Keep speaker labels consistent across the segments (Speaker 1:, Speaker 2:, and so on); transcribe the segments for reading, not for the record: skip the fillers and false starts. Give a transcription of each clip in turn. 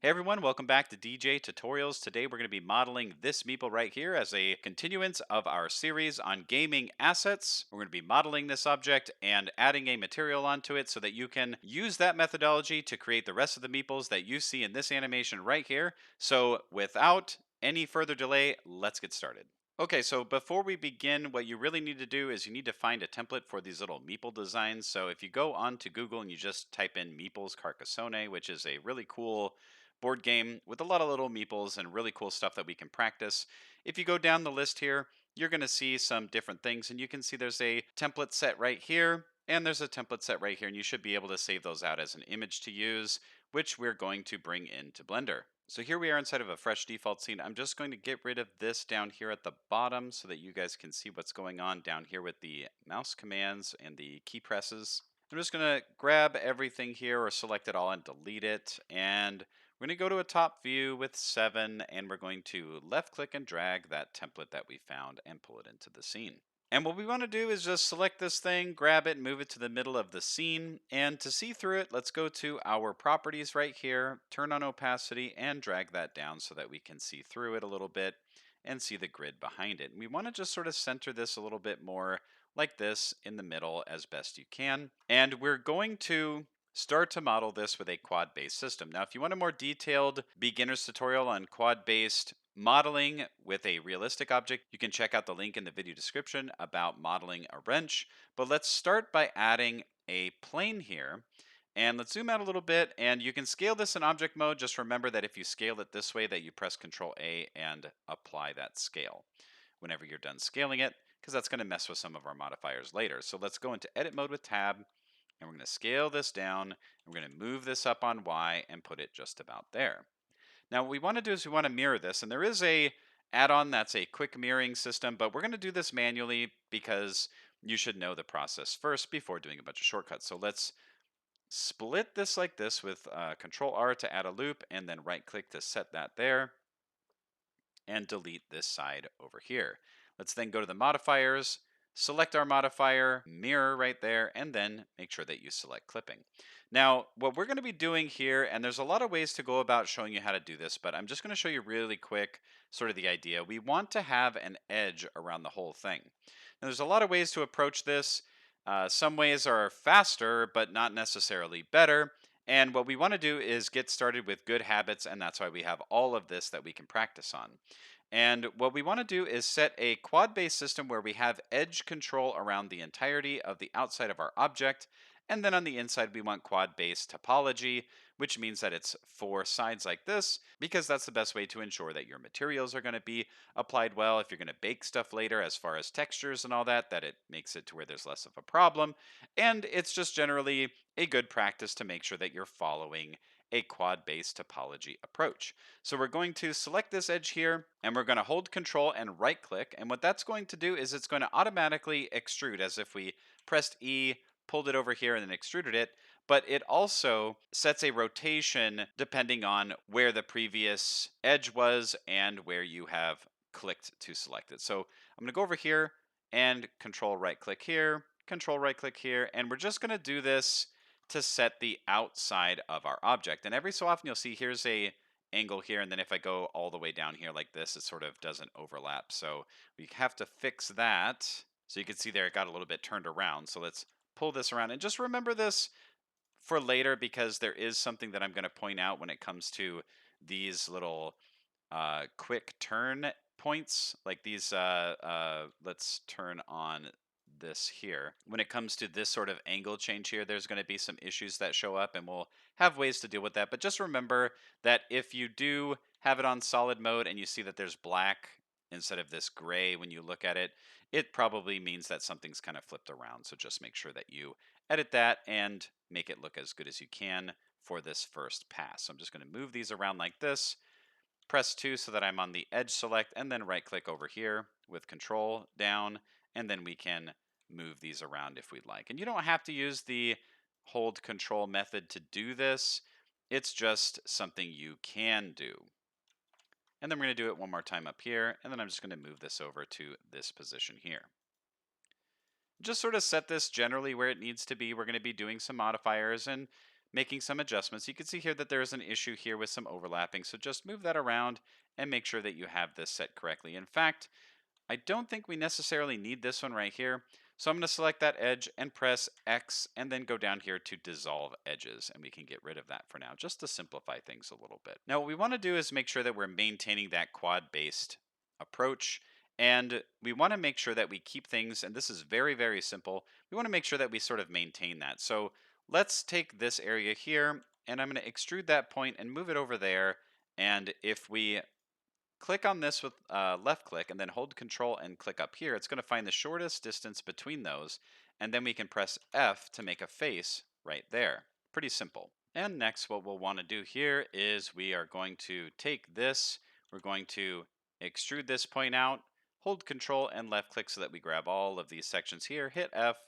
Speaker 1: Hey everyone, welcome back to DJ Tutorials. Today we're going to be modeling this meeple right here as a continuance of our series on gaming assets. We're going to be modeling this object and adding a material onto it so that you can use that methodology to create the rest of the meeples that you see in this animation right here. So without any further delay, let's get started. Okay, so before we begin, what you really need to do is you need to find a template for these little meeple designs. So if you go onto Google and you just type in Meeples Carcasonne, which is a really cool board game with a lot of little meeples and really cool stuff that we can practice. If you go down the list here, you're going to see some different things, and you can see there's a template set right here, and there's a template set right here, and you should be able to save those out as an image to use, which we're going to bring into Blender. So here we are inside of a fresh default scene. I'm just going to get rid of this down here at the bottom so that you guys can see what's going on down here with the mouse commands and the key presses. I'm just going to grab everything here or select it all and delete it. And we're going to go to a top view with 7, and we're going to left click and drag that template that we found and pull it into the scene. And what we want to do is just select this thing, grab it, and move it to the middle of the scene. And to see through it, let's go to our properties right here, turn on opacity, and drag that down so that we can see through it a little bit and see the grid behind it. And we want to just sort of center this a little bit more like this in the middle as best you can. And we're going to start to model this with a quad-based system. Now, if you want a more detailed beginner's tutorial on quad-based modeling with a realistic object, you can check out the link in the video description about modeling a wrench. But let's start by adding a plane here. And let's zoom out a little bit, and you can scale this in object mode. Just remember that if you scale it this way, that you press Control A and apply that scale whenever you're done scaling it, because that's going to mess with some of our modifiers later. So let's go into edit mode with tab, and we're going to scale this down, and we're going to move this up on Y and put it just about there. Now what we want to do is we want to mirror this, and there is a add-on that's a quick mirroring system, but we're going to do this manually because you should know the process first before doing a bunch of shortcuts. So let's split this like this with Control R to add a loop, and then right click to set that there, and delete this side over here. Let's then go to the modifiers, select our modifier, mirror right there, and then make sure that you select clipping. Now, what we're going to be doing here, and there's a lot of ways to go about showing you how to do this, but I'm just going to show you really quick sort of the idea. We want to have an edge around the whole thing. Now, there's a lot of ways to approach this. Some ways are faster, but not necessarily better. And what we want to do is get started with good habits, and that's why we have all of this that we can practice on. And what we want to do is set a quad-based system where we have edge control around the entirety of the outside of our object. And then on the inside, we want quad-based topology, which means that it's 4 sides like this, because that's the best way to ensure that your materials are going to be applied well. If you're going to bake stuff later, as far as textures and all that, that it makes it to where there's less of a problem. And it's just generally a good practice to make sure that you're following a quad-based topology approach. So we're going to select this edge here, and we're going to hold Control and right click. And what that's going to do is it's going to automatically extrude as if we pressed E, pulled it over here, and then extruded it. But it also sets a rotation depending on where the previous edge was and where you have clicked to select it. So I'm going to go over here and Control right click here, Control right click here, and we're just going to do this to set the outside of our object. And every so often you'll see here's a angle here, and then if I go all the way down here like this, it sort of doesn't overlap. So we have to fix that. So you can see there it got a little bit turned around. So let's pull this around, and just remember this for later because there is something that I'm going to point out when it comes to these little quick turn points, like these. Let's turn on this here. When it comes to this sort of angle change here, there's going to be some issues that show up, and we'll have ways to deal with that. But just remember that if you do have it on solid mode and you see that there's black instead of this gray when you look at it, it probably means that something's kind of flipped around. So just make sure that you edit that and make it look as good as you can for this first pass. So I'm just going to move these around like this, press 2 so that I'm on the edge select, and then right click over here with Control down, and then we can move these around if we'd like. And you don't have to use the hold Control method to do this. It's just something you can do. And then we're going to do it one more time up here, and then I'm just going to move this over to this position here. Just sort of set this generally where it needs to be. We're going to be doing some modifiers, and making some adjustments. You can see here that there is an issue here with some overlapping. So just move that around and make sure that you have this set correctly. In fact, I don't think we necessarily need this one right here. So I'm going to select that edge and press X and then go down here to dissolve edges. And we can get rid of that for now, just to simplify things a little bit. Now what we want to do is make sure that we're maintaining that quad based approach. And we want to make sure that we keep things, and this is very, very simple. We want to make sure that we sort of maintain that. So let's take this area here and I'm going to extrude that point and move it over there. And if we click on this with left click and then hold control and click up here, it's going to find the shortest distance between those. And then we can press F to make a face right there. Pretty simple. And next, what we'll want to do here is we are going to take this, we're going to extrude this point out, hold control and left click so that we grab all of these sections here, hit F,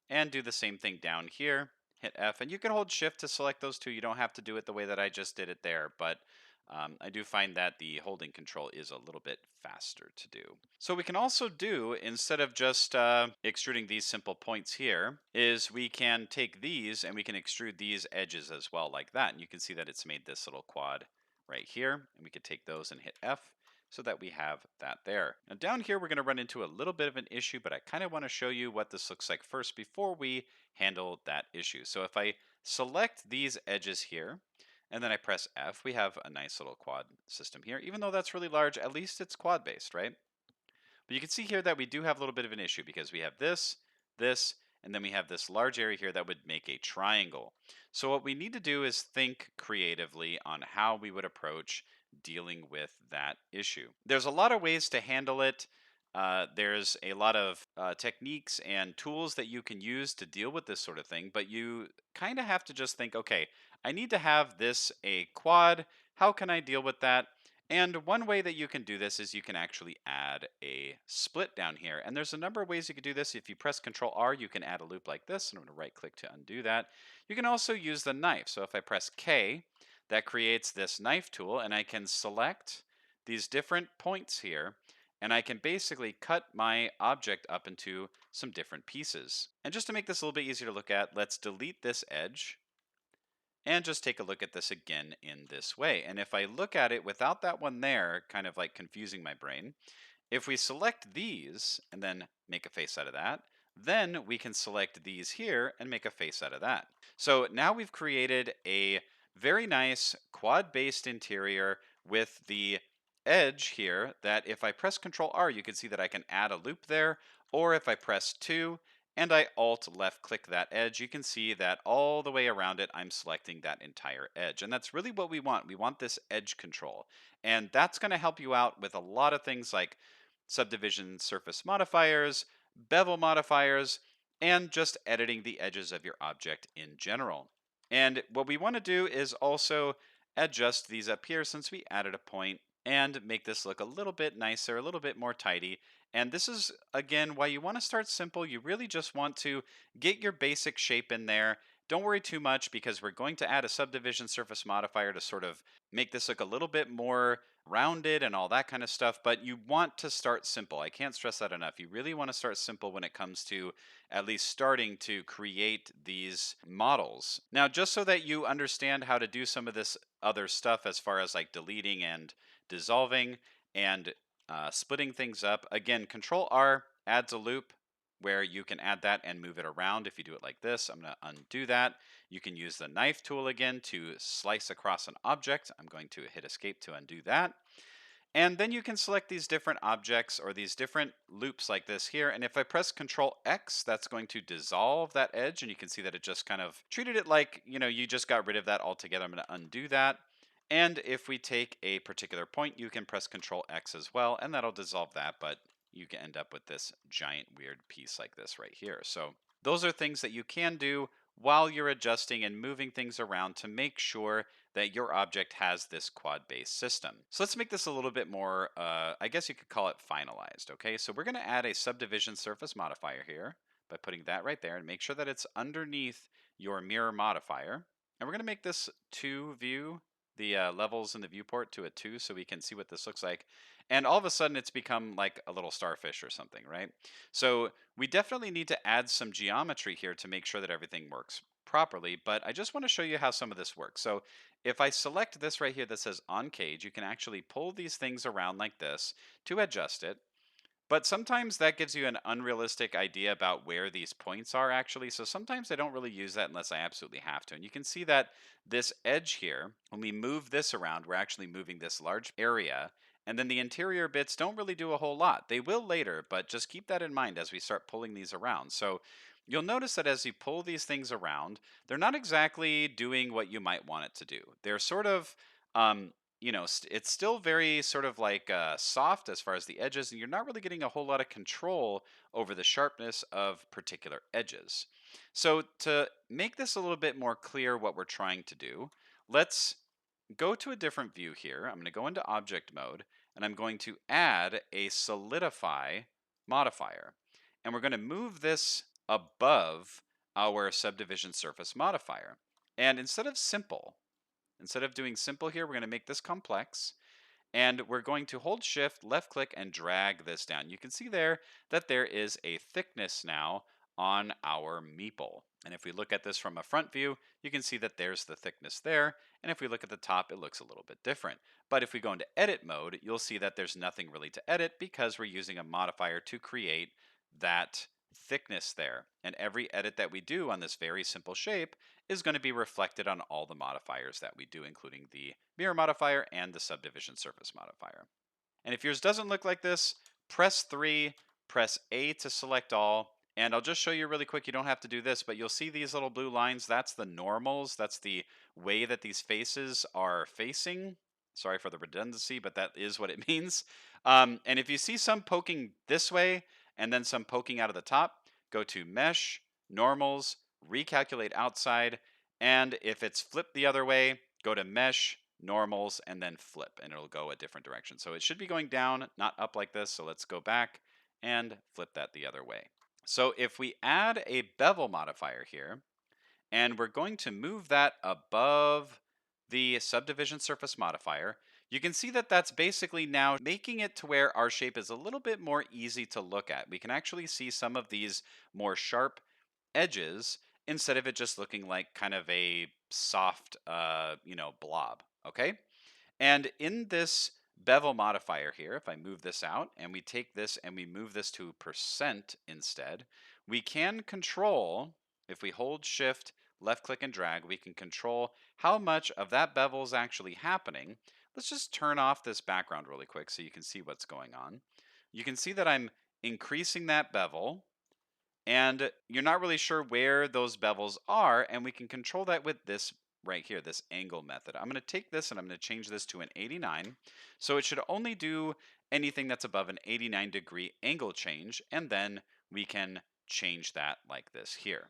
Speaker 1: and do the same thing down here, hit F. And you can hold shift to select those two. You don't have to do it the way that I just did it there, but I do find that the holding control is a little bit faster to do. So we can also do, instead of just extruding these simple points here, is we can take these and we can extrude these edges as well like that. And you can see that it's made this little quad right here. And we could take those and hit F so that we have that there. Now down here, we're going to run into a little bit of an issue, but I kind of want to show you what this looks like first before we handle that issue. So if I select these edges here, and then I press F, we have a nice little quad system here. Even though that's really large, at least it's quad based, right? But you can see here that we do have a little bit of an issue because we have this, this, and then we have this large area here that would make a triangle. So what we need to do is think creatively on how we would approach dealing with that issue. There's a lot of ways to handle it. There's a lot of techniques and tools that you can use to deal with this sort of thing, but you kind of have to just think, okay, I need to have this a quad. How can I deal with that? And one way that you can do this is you can actually add a split down here. And there's a number of ways you can do this. If you press Control R, you can add a loop like this. And I'm going to right click to undo that. You can also use the knife. So if I press K, that creates this knife tool, and I can select these different points here. And I can basically cut my object up into some different pieces. And just to make this a little bit easier to look at, let's delete this edge and just take a look at this again in this way. And if I look at it without that one there, kind of like confusing my brain, if we select these and then make a face out of that, then we can select these here and make a face out of that. So now we've created a very nice quad-based interior with the edge here that if I press Control R, you can see that I can add a loop there, or if I press 2 and I Alt left click that edge, you can see that all the way around it, I'm selecting that entire edge. And that's really what we want. We want this edge control. And that's going to help you out with a lot of things like subdivision surface modifiers, bevel modifiers, and just editing the edges of your object in general. And what we want to do is also adjust these up here since we added a point and make this look a little bit nicer, a little bit more tidy. And this is, again, why you want to start simple. You really just want to get your basic shape in there. Don't worry too much because we're going to add a subdivision surface modifier to sort of make this look a little bit more rounded and all that kind of stuff. But you want to start simple. I can't stress that enough. You really want to start simple when it comes to at least starting to create these models. Now, just so that you understand how to do some of this other stuff as far as like deleting and dissolving and splitting things up. Again, Control R adds a loop where you can add that and move it around if you do it like this. I'm going to undo that. You can use the knife tool again to slice across an object. I'm going to hit escape to undo that. And then you can select these different objects or these different loops like this here. And if I press Control X, that's going to dissolve that edge. And you can see that it just kind of treated it like, you just got rid of that altogether. I'm going to undo that. And if we take a particular point, you can press Control X as well, and that'll dissolve that, but you can end up with this giant weird piece like this right here. So those are things that you can do while you're adjusting and moving things around to make sure that your object has this quad-based system. So let's make this a little bit more, I guess you could call it finalized, okay? So we're gonna add a subdivision surface modifier here by putting that right there and make sure that it's underneath your mirror modifier. And we're gonna make this 2 view, the levels in the viewport to a 2 so we can see what this looks like. And all of a sudden it's become like a little starfish or something, right? So we definitely need to add some geometry here to make sure that everything works properly, but I just want to show you how some of this works. So if I select this right here that says on cage, you can actually pull these things around like this to adjust it. But sometimes that gives you an unrealistic idea about where these points are actually. So sometimes I don't really use that unless I absolutely have to. And you can see that this edge here, when we move this around, we're actually moving this large area. And then the interior bits don't really do a whole lot. They will later, but just keep that in mind as we start pulling these around. So you'll notice that as you pull these things around, they're not exactly doing what you might want it to do. They're sort of it's still very sort of like soft as far as the edges, and you're not really getting a whole lot of control over the sharpness of particular edges. So to make this a little bit more clear what we're trying to do, let's go to a different view here. I'm going to go into object mode, and I'm going to add a solidify modifier. And we're going to move this above our subdivision surface modifier. And instead of doing simple here, we're going to make this complex. And we're going to hold shift, left click, and drag this down. You can see there that there is a thickness now on our meeple. And if we look at this from a front view, you can see that there's the thickness there. And if we look at the top, it looks a little bit different. But if we go into edit mode, you'll see that there's nothing really to edit because we're using a modifier to create that thickness there. And every edit that we do on this very simple shape is going to be reflected on all the modifiers that we do, including the mirror modifier and the subdivision surface modifier. And if yours doesn't look like this, press 3, press A to select all, and I'll just show you really quick. You don't have to do this, but you'll see these little blue lines. That's the normals. That's the way that these faces are facing. Sorry for the redundancy, but that is what it means. And if you see some poking this way and then some poking out of the top, go to Mesh, Normals, Recalculate Outside, and if it's flipped the other way, go to Mesh, Normals, and then flip, and it'll go a different direction. So it should be going down, not up like this. So let's go back and flip that the other way. So if we add a bevel modifier here, and we're going to move that above the subdivision surface modifier, you can see that that's basically now making it to where our shape is a little bit more easy to look at. We can actually see some of these more sharp edges instead of it just looking like kind of a soft, blob, okay? And in this bevel modifier here, if I move this out and we take this and we move this to percent instead, we can control, if we hold shift, left click and drag, we can control how much of that bevel is actually happening. Let's just turn off this background really quick so you can see what's going on. You can see that I'm increasing that bevel, and you're not really sure where those bevels are, and we can control that with this right here, this angle method. I'm going to take this and I'm going to change this to an 89. So it should only do anything that's above an 89-degree angle change, and then we can change that like this here.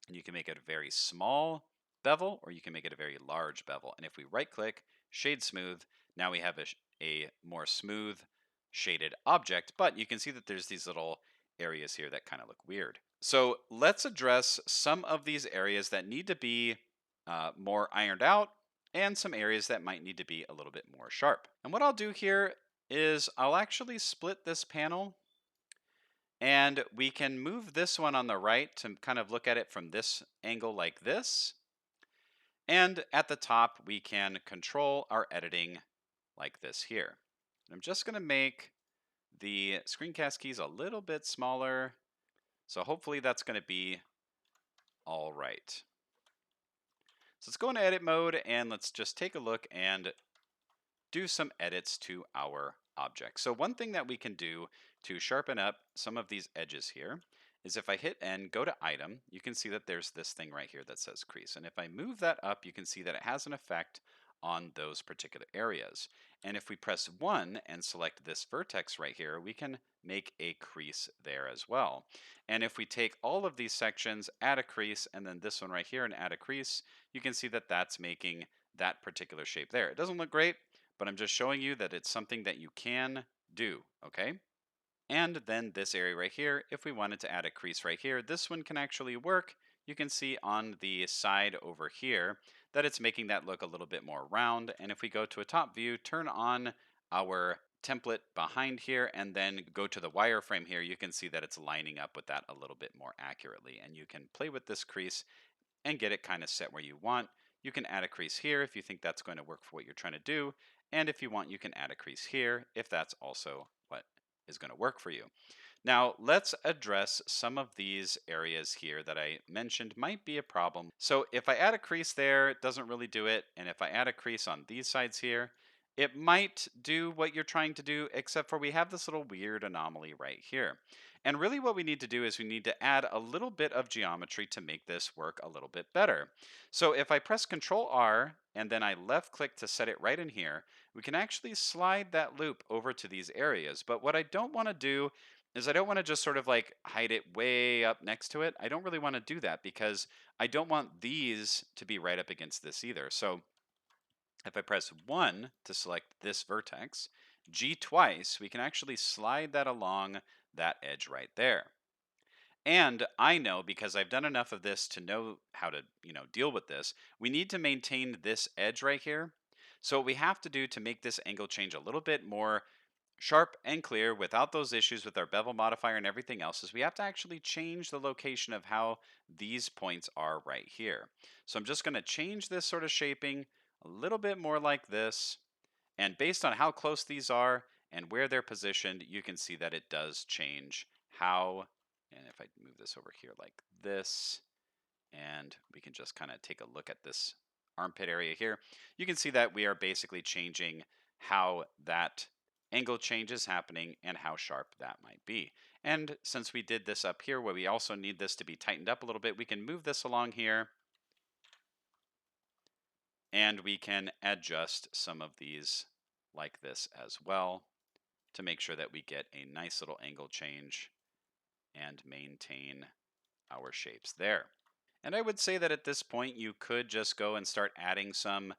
Speaker 1: And you can make it a very small bevel, or you can make it a very large bevel. And if we right click, shade smooth, now we have a more smooth shaded object, but you can see that there's these little areas here that kind of look weird. So let's address some of these areas that need to be more ironed out, and some areas that might need to be a little bit more sharp. And what I'll do here is I'll actually split this panel, and we can move this one on the right to kind of look at it from this angle like this. And at the top, we can control our editing like this here. And I'm just going to make the screencast keys a little bit smaller. So hopefully that's going to be all right. So let's go into edit mode and let's just take a look and do some edits to our object. So one thing that we can do to sharpen up some of these edges here is if I hit N, go to item, you can see that there's this thing right here that says crease. And if I move that up, you can see that it has an effect on those particular areas. And if we press 1 and select this vertex right here, we can make a crease there as well. And if we take all of these sections, add a crease, and then this one right here and add a crease, you can see that that's making that particular shape there. It doesn't look great, but I'm just showing you that it's something that you can do, okay? And then this area right here, if we wanted to add a crease right here, this one can actually work. You can see on the side over here that it's making that look a little bit more round. And if we go to a top view, turn on our template behind here and then go to the wireframe here, you can see that it's lining up with that a little bit more accurately. And you can play with this crease and get it kind of set where you want. You can add a crease here if you think that's going to work for what you're trying to do. And if you want, you can add a crease here if that's also what is going to work for you. Now, let's address some of these areas here that I mentioned might be a problem. So if I add a crease there, it doesn't really do it. And if I add a crease on these sides here, it might do what you're trying to do, except for we have this little weird anomaly right here. And really what we need to do is we need to add a little bit of geometry to make this work a little bit better. So if I press Control R and then I left click to set it right in here, we can actually slide that loop over to these areas. But what I don't want to do is I don't want to just sort of like hide it way up next to it. I don't really want to do that because I don't want these to be right up against this either. So if I press 1 to select this vertex, G twice, we can actually slide that along that edge right there. And I know because I've done enough of this to know how to, deal with this, we need to maintain this edge right here. So what we have to do to make this angle change a little bit more sharp and clear without those issues with our bevel modifier and everything else is we have to actually change the location of how these points are right here. So I'm just going to change this sort of shaping a little bit more like this. And based on how close these are and where they're positioned, you can see that it does change how, and if I move this over here like this, and we can just kind of take a look at this armpit area here, you can see that we are basically changing how that angle change is happening and how sharp that might be. And since we did this up here where we also need this to be tightened up a little bit, we can move this along here and we can adjust some of these like this as well to make sure that we get a nice little angle change and maintain our shapes there. And I would say that at this point, you could just go and start adding some,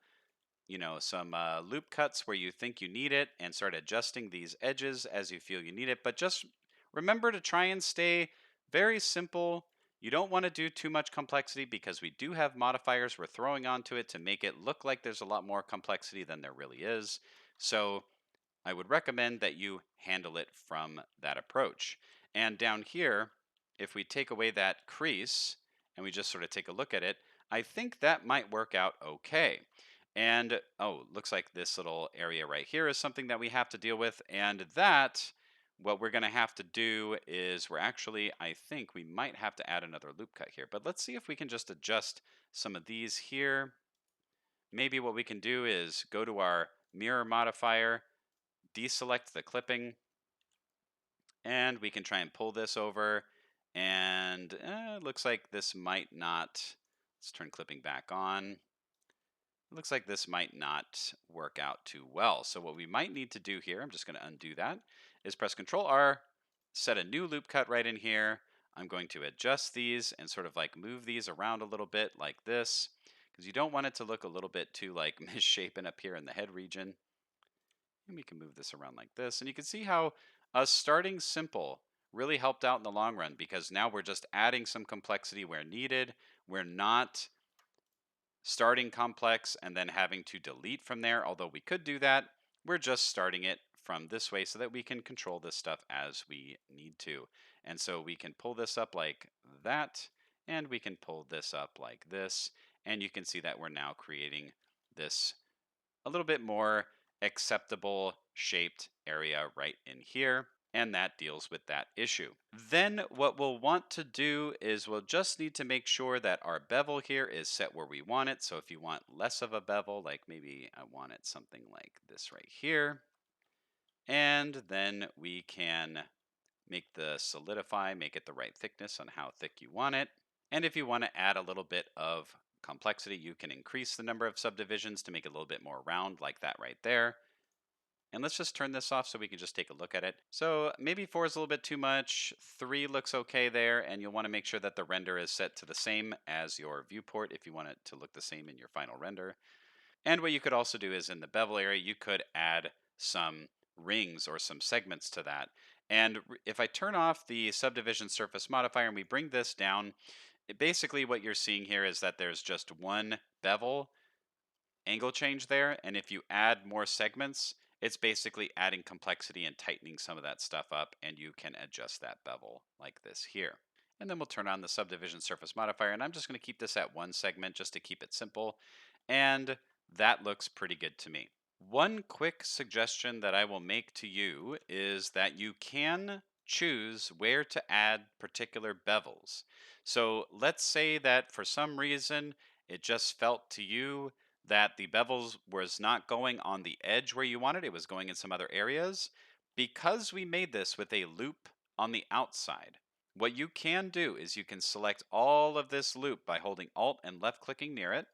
Speaker 1: some loop cuts where you think you need it and start adjusting these edges as you feel you need it. But just remember to try and stay very simple. You don't want to do too much complexity because we do have modifiers we're throwing onto it to make it look like there's a lot more complexity than there really is. So I would recommend that you handle it from that approach. And down here, if we take away that crease and we just sort of take a look at it, I think that might work out okay. And oh, looks like this little area right here is something that we have to deal with. And that, what we're going to have to do is we're actually, I think we might have to add another loop cut here. But let's see if we can just adjust some of these here. Maybe what we can do is go to our mirror modifier, deselect the clipping, and we can try and pull this over. And it looks like this might not, let's turn clipping back on. It looks like this might not work out too well. So what we might need to do here, I'm just going to undo that, is press Control R, set a new loop cut right in here. I'm going to adjust these and sort of like move these around a little bit like this, because you don't want it to look a little bit too like misshapen up here in the head region. And we can move this around like this. And you can see how us starting simple really helped out in the long run because now we're just adding some complexity where needed. We're not starting complex and then having to delete from there, although we could do that. We're just starting it from this way so that we can control this stuff as we need to. And so we can pull this up like that, and we can pull this up like this. And you can see that we're now creating this a little bit more acceptable shaped area right in here, and that deals with that issue. Then what we'll want to do is we'll just need to make sure that our bevel here is set where we want it. So if you want less of a bevel, like maybe I want it something like this right here, and then we can make the solidify, make it the right thickness on how thick you want it. And if you want to add a little bit of complexity, you can increase the number of subdivisions to make it a little bit more round like that right there. And let's just turn this off so we can just take a look at it. So maybe 4 is a little bit too much, 3 looks okay there, and you'll want to make sure that the render is set to the same as your viewport if you want it to look the same in your final render. And what you could also do is in the bevel area, you could add some rings or some segments to that. And if I turn off the subdivision surface modifier and we bring this down, basically what you're seeing here is that there's just one bevel angle change there. And if you add more segments, It's basically adding complexity and tightening some of that stuff up, and you can adjust that bevel like this here. And then we'll turn on the subdivision surface modifier, and I'm just going to keep this at one segment just to keep it simple. And that looks pretty good to me. One quick suggestion that I will make to you is that you can choose where to add particular bevels. So let's say that for some reason it just felt to you that the bevels was not going on the edge where you wanted, it was going in some other areas. Because we made this with a loop on the outside, what you can do is you can select all of this loop by holding Alt and left clicking near it.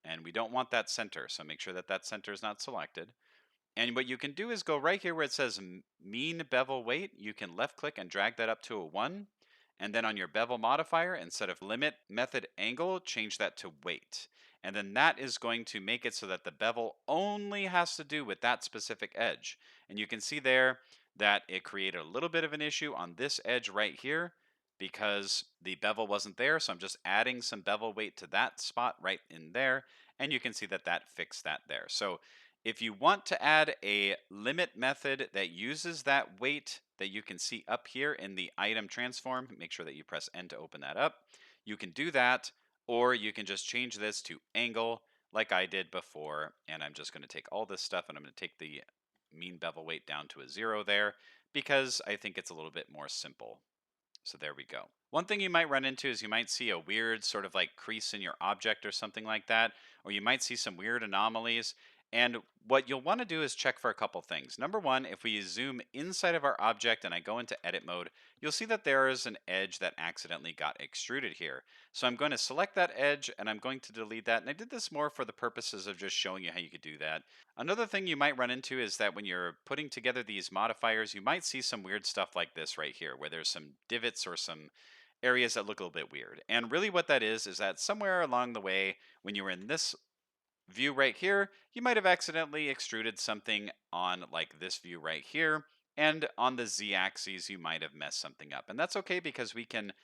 Speaker 1: And we don't want that center, so make sure that that center is not selected. And what you can do is go right here where it says mean bevel weight. You can left click and drag that up to a 1. And then on your bevel modifier, instead of limit method angle, change that to weight. And then that is going to make it so that the bevel only has to do with that specific edge. And you can see there that it created a little bit of an issue on this edge right here because the bevel wasn't there. So I'm just adding some bevel weight to that spot right in there. And you can see that that fixed that there. So if you want to add a limit method that uses that weight that you can see up here in the item transform, make sure that you press N to open that up. You can do that, or you can just change this to angle like I did before. And I'm just going to take all this stuff and I'm going to take the mean bevel weight down to a 0 there because I think it's a little bit more simple. So there we go. One thing you might run into is you might see a weird sort of like crease in your object or something like that, or you might see some weird anomalies. And what you'll want to do is check for a couple things. Number one, if we zoom inside of our object and I go into edit mode, you'll see that there is an edge that accidentally got extruded here. So I'm going to select that edge and I'm going to delete that. And I did this more for the purposes of just showing you how you could do that. Another thing you might run into is that when you're putting together these modifiers, you might see some weird stuff like this right here, where there's some divots or some areas that look a little bit weird. And really what that is that somewhere along the way, when you were in this view right here, you might have accidentally extruded something on like this view right here. And on the z-axis, you might have messed something up. And that's okay because we can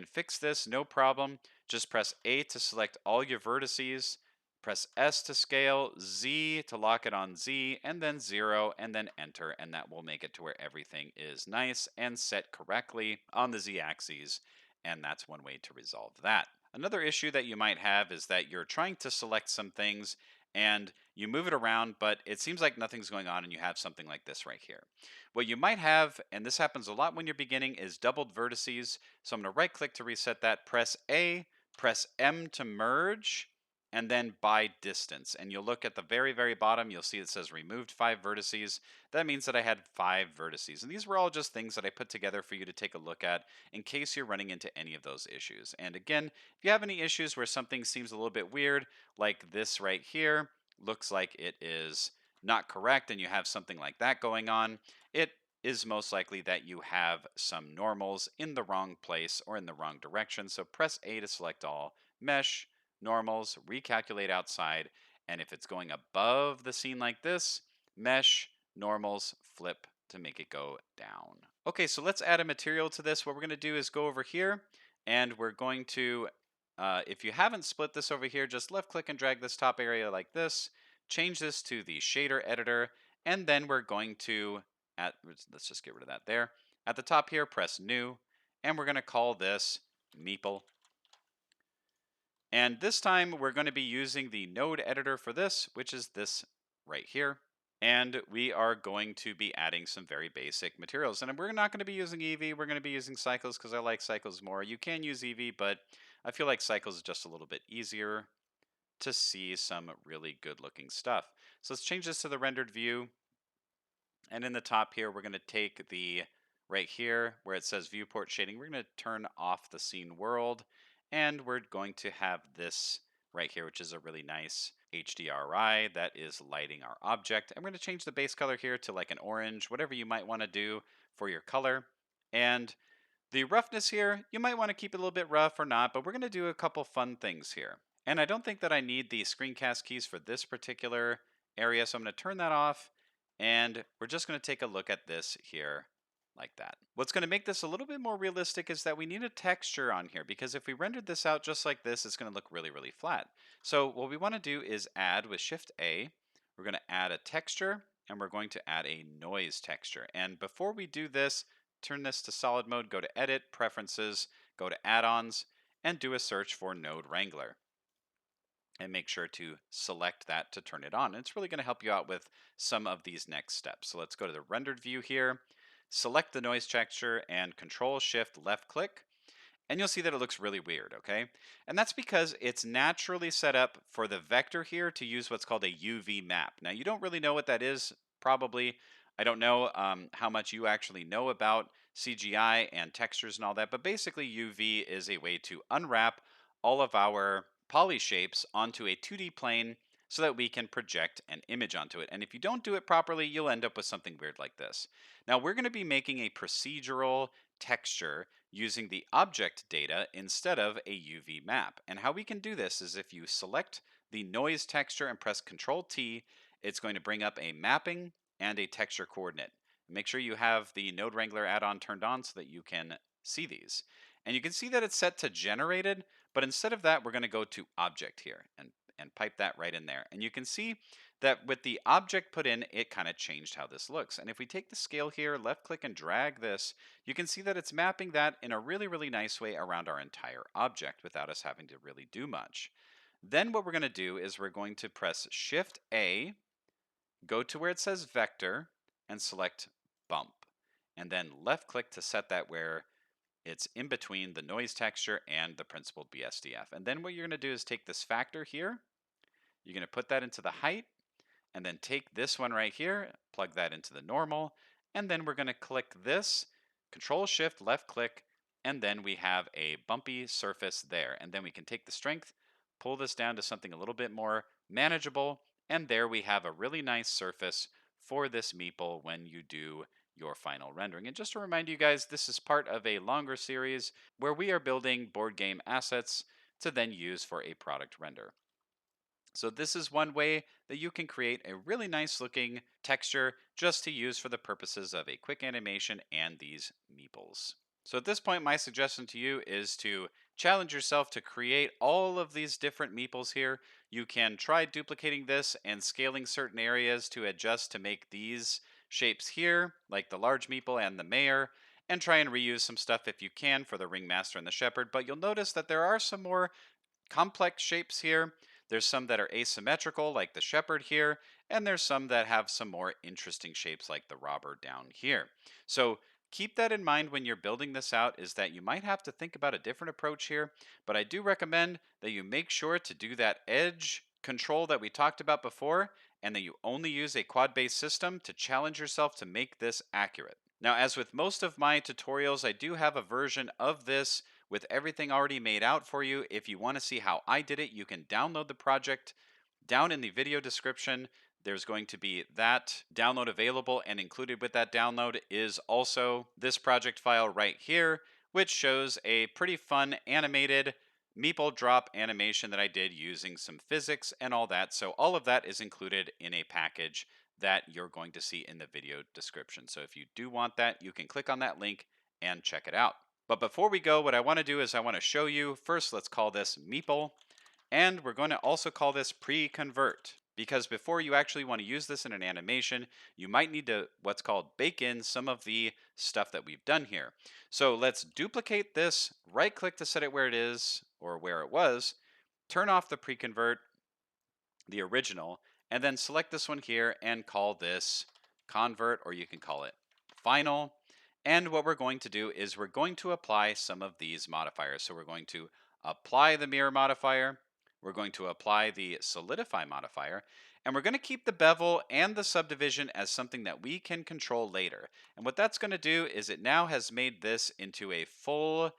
Speaker 1: fix this, no problem. Just press A to select all your vertices, press S to scale, Z to lock it on Z, and then 0, and then enter, and that will make it to where everything is nice and set correctly on the Z axis, and that's one way to resolve that. Another issue that you might have is that you're trying to select some things and you move it around, but it seems like nothing's going on and you have something like this right here. What you might have, and this happens a lot when you're beginning, is doubled vertices. So I'm going to right click to reset that, press A, press M to merge, and then by distance. And you'll look at the very, very bottom, you'll see it says removed 5 vertices. That means that I had 5 vertices. And these were all just things that I put together for you to take a look at in case you're running into any of those issues. And again, if you have any issues where something seems a little bit weird, like this right here, looks like it is not correct and you have something like that going on, it is most likely that you have some normals in the wrong place or in the wrong direction. So press A to select all, mesh, normals, recalculate outside, and if it's going above the scene like this, mesh, normals, flip to make it go down. Okay, so let's add a material to this. What we're going to do is go over here and we're going to, if you haven't split this over here, just left click and drag this top area like this, change this to the shader editor, and then we're going to, let's just get rid of that there. At the top here, press new, and we're going to call this Meeple. And this time we're going to be using the node editor for this, which is this right here. And we are going to be adding some very basic materials. And we're not going to be using Eevee. We're going to be using cycles because I like cycles more. You can use Eevee, but I feel like cycles is just a little bit easier to see some really good looking stuff. So let's change this to the rendered view. And in the top here, we're going to take the right here where it says viewport shading. We're going to turn off the scene world. And we're going to have this right here, which is a really nice HDRI that is lighting our object. I'm going to change the base color here to like an orange, whatever you might want to do for your color. And the roughness here, you might want to keep it a little bit rough or not, but we're going to do a couple fun things here. And I don't think that I need the screencast keys for this particular area, so I'm going to turn that off. And we're just going to take a look at this here like that. What's going to make this a little bit more realistic is that we need a texture on here, because if we rendered this out just like this, it's going to look really, really flat. So what we want to do is add with Shift A, we're going to add a texture, and we're going to add a noise texture. And before we do this, turn this to solid mode, go to Edit, Preferences, go to Add-ons, and do a search for Node Wrangler. And make sure to select that to turn it on. And it's really going to help you out with some of these next steps. So let's go to the rendered view here, select the noise texture, and Control-Shift left click. And you'll see that it looks really weird, okay? And that's because it's naturally set up for the vector here to use what's called a UV map. Now, you don't really know what that is, probably. I don't know how much you actually know about CGI and textures and all that, but basically UV is a way to unwrap all of our poly shapes onto a 2D plane so that we can project an image onto it. And if you don't do it properly, you'll end up with something weird like this. Now, we're going to be making a procedural texture using the object data instead of a UV map. And how we can do this is if you select the noise texture and press Ctrl T, it's going to bring up a mapping and a texture coordinate. Make sure you have the Node Wrangler add-on turned on so that you can see these. And you can see that it's set to generated, but instead of that, we're going to go to object here and pipe that right in there. And you can see that with the object put in, it kind of changed how this looks. And if we take the scale here, left click and drag this, you can see that it's mapping that in a really, really nice way around our entire object without us having to really do much. Then what we're going to do is we're going to press Shift A, go to where it says vector, and select bump. And then left click to set that where it's in between the noise texture and the principled BSDF. And then what you're going to do is take this factor here, you're going to put that into the height, and then take this one right here, plug that into the normal, and then we're going to click this, Control Shift left click, and then we have a bumpy surface there. And then we can take the strength, pull this down to something a little bit more manageable, and there we have a really nice surface for this meeple when you do your final rendering. And just to remind you guys, this is part of a longer series where we are building board game assets to then use for a product render. So this is one way that you can create a really nice looking texture just to use for the purposes of a quick animation and these meeples. So at this point, my suggestion to you is to challenge yourself to create all of these different meeples here. You can try duplicating this and scaling certain areas to adjust to make these shapes here, like the large meeple and the mayor, and try and reuse some stuff if you can for the ringmaster and the shepherd. But you'll notice that there are some more complex shapes here. There's some that are asymmetrical, like the shepherd here, and there's some that have some more interesting shapes, like the robber down here. So keep that in mind when you're building this out, is that you might have to think about a different approach here, but I do recommend that you make sure to do that edge control that we talked about before, and that you only use a quad-based system to challenge yourself to make this accurate. Now, as with most of my tutorials, I do have a version of this with everything already made out for you. If you want to see how I did it, you can download the project. Down in the video description, there's going to be that download available, and included with that download is also this project file right here, which shows a pretty fun animated meeple drop animation that I did using some physics and all that. So all of that is included in a package that you're going to see in the video description. So if you do want that, you can click on that link and check it out. But before we go, what I want to do is I want to show you, first let's call this Meeple, and we're going to also call this pre-convert, because before you actually want to use this in an animation, you might need to what's called bake in some of the stuff that we've done here. So let's duplicate this, right click to set it where it is, or where it was, turn off the pre-convert, the original, and then select this one here and call this convert, or you can call it final. And what we're going to do is we're going to apply some of these modifiers. So we're going to apply the mirror modifier, we're going to apply the solidify modifier, and we're going to keep the bevel and the subdivision as something that we can control later. And what that's going to do is it now has made this into a full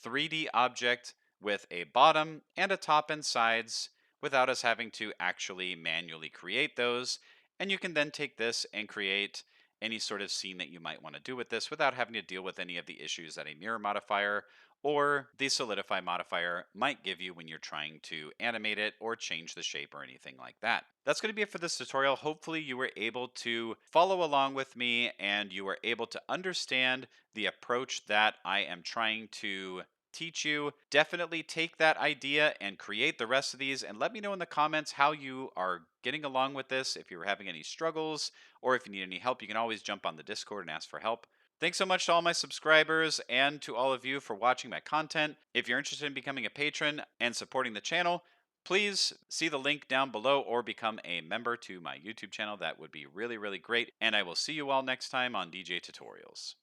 Speaker 1: 3D object with a bottom and a top and sides without us having to actually manually create those. And you can then take this and create any sort of scene that you might want to do with this without having to deal with any of the issues that a mirror modifier or the solidify modifier might give you when you're trying to animate it or change the shape or anything like that. That's going to be it for this tutorial. Hopefully you were able to follow along with me and you were able to understand the approach that I am trying to teach you. Definitely take that idea and create the rest of these and let me know in the comments how you are getting along with this. If you're having any struggles or if you need any help, you can always jump on the Discord and ask for help. Thanks so much to all my subscribers and to all of you for watching my content. If you're interested in becoming a patron and supporting the channel, please see the link down below or become a member to my YouTube channel. That would be really, really great. And I will see you all next time on DJ Tutorials.